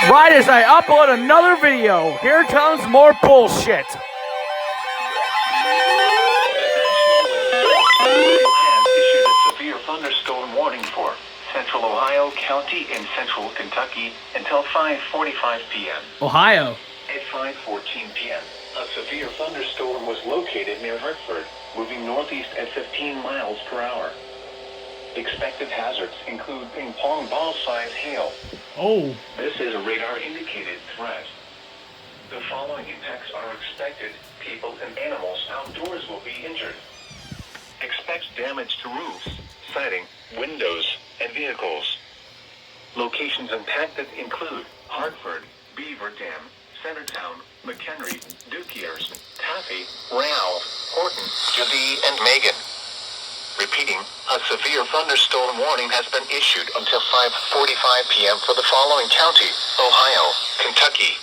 Right as I upload another video, here comes more bullshit. Has issued a severe thunderstorm warning for Central Ohio County and Central Kentucky until 5:45 p.m. Ohio. At 5:14 p.m., a severe thunderstorm was located near Hartford, moving northeast at 15 miles per hour. Expected hazards include ping-pong ball-sized hail. Oh. This is a radar-indicated threat. The following impacts are expected. People and animals outdoors will be injured. Expect damage to roofs, siding, windows, and vehicles. Locations impacted include Hartford, Beaver Dam, Centertown, McHenry, Dukiers, Taffy, Ralph, Horton, Javie, and Megan. Repeating, a severe thunderstorm warning has been issued until 5:45 p.m. for the following county: Ohio, Kentucky,